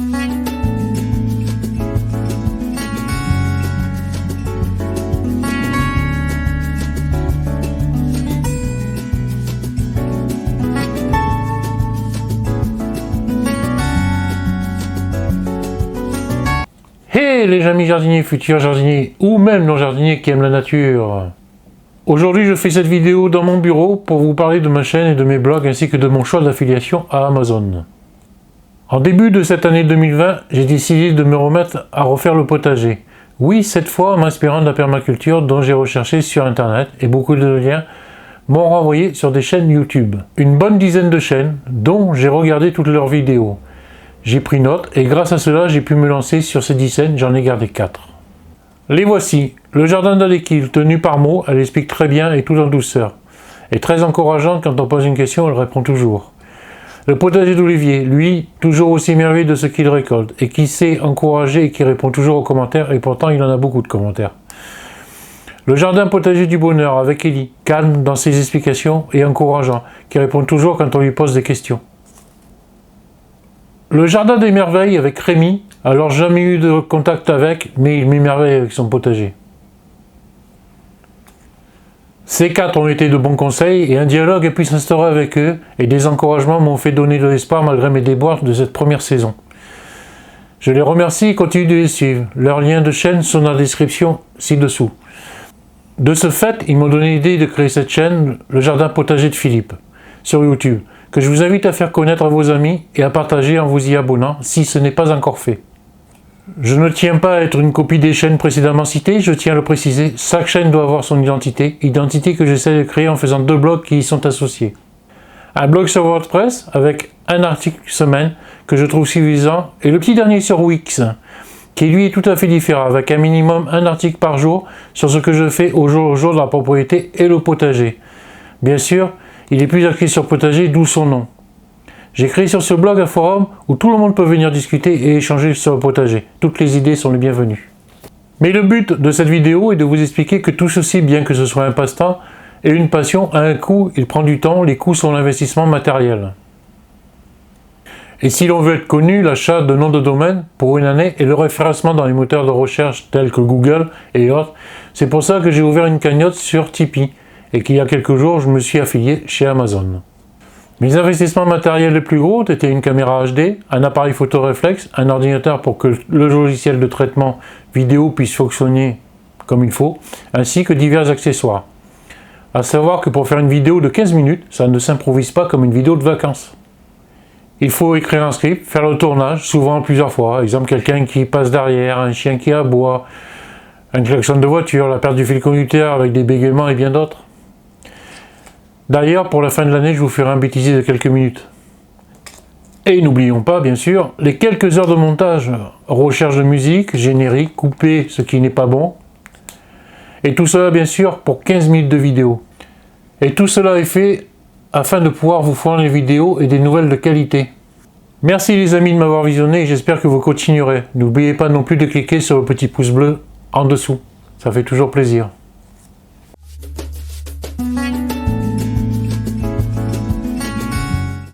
Hey les amis jardiniers, futurs jardiniers ou même non-jardiniers qui aiment la nature. Aujourd'hui je fais cette vidéo dans mon bureau pour vous parler de ma chaîne et de mes blogs ainsi que de mon choix d'affiliation à Amazon. En début de cette année 2020, j'ai décidé de me remettre à refaire le potager. Oui, cette fois en m'inspirant de la permaculture dont j'ai recherché sur internet et beaucoup de liens m'ont renvoyé sur des chaînes YouTube. Une bonne dizaine de chaînes dont j'ai regardé toutes leurs vidéos. J'ai pris note et grâce à cela, j'ai pu me lancer sur ces 10 chaînes, j'en ai gardé 4. Les voici. Le jardin d'Adekil, tenu par mots, elle explique très bien et tout en douceur. Et très encourageante quand on pose une question, elle répond toujours. Le potager d'Olivier, lui, toujours aussi merveilleux de ce qu'il récolte et qui sait encourager et qui répond toujours aux commentaires et pourtant il en a beaucoup de commentaires. Le jardin potager du bonheur avec Ellie, calme dans ses explications et encourageant, qui répond toujours quand on lui pose des questions. Le jardin des merveilles avec Rémi, alors jamais eu de contact avec, mais il m'émerveille avec son potager. Ces 4 ont été de bons conseils et un dialogue a pu s'instaurer avec eux et des encouragements m'ont fait donner de l'espoir malgré mes déboires de cette première saison. Je les remercie et continue de les suivre. Leurs liens de chaîne sont dans la description ci-dessous. De ce fait, ils m'ont donné l'idée de créer cette chaîne, le jardin potager de Philippe, sur YouTube, que je vous invite à faire connaître à vos amis et à partager en vous y abonnant si ce n'est pas encore fait. Je ne tiens pas à être une copie des chaînes précédemment citées, je tiens à le préciser, chaque chaîne doit avoir son identité que j'essaie de créer en faisant 2 blogs qui y sont associés. Un blog sur WordPress avec un article semaine que je trouve suffisant et le petit dernier sur Wix qui lui est tout à fait différent avec un minimum un article par jour sur ce que je fais au jour de la propriété et le potager. Bien sûr, il est plus axé sur potager, d'où son nom. J'ai créé sur ce blog un forum où tout le monde peut venir discuter et échanger sur le potager. Toutes les idées sont les bienvenues. Mais le but de cette vidéo est de vous expliquer que tout ceci, bien que ce soit un passe-temps et une passion, a un coût, il prend du temps, les coûts sont l'investissement matériel. Et si l'on veut être connu, l'achat de nom de domaine pour une année et le référencement dans les moteurs de recherche tels que Google et autres, c'est pour ça que j'ai ouvert une cagnotte sur Tipeee et qu'il y a quelques jours, je me suis affilié chez Amazon. Mes investissements matériels les plus gros étaient une caméra HD, un appareil photo réflexe, un ordinateur pour que le logiciel de traitement vidéo puisse fonctionner comme il faut, ainsi que divers accessoires. À savoir que pour faire une vidéo de 15 minutes, ça ne s'improvise pas comme une vidéo de vacances. Il faut écrire un script, faire le tournage, souvent plusieurs fois. Par exemple, quelqu'un qui passe derrière, un chien qui aboie, un klaxon de voiture, la perte du fil conducteur avec des bégaiements et bien d'autres. D'ailleurs, pour la fin de l'année, je vous ferai un bêtisier de quelques minutes. Et n'oublions pas, bien sûr, les quelques heures de montage, recherche de musique, générique, couper ce qui n'est pas bon. Et tout cela, bien sûr, pour 15 minutes de vidéo. Et tout cela est fait afin de pouvoir vous fournir des vidéos et des nouvelles de qualité. Merci les amis de m'avoir visionné et j'espère que vous continuerez. N'oubliez pas non plus de cliquer sur le petit pouce bleu en dessous. Ça fait toujours plaisir.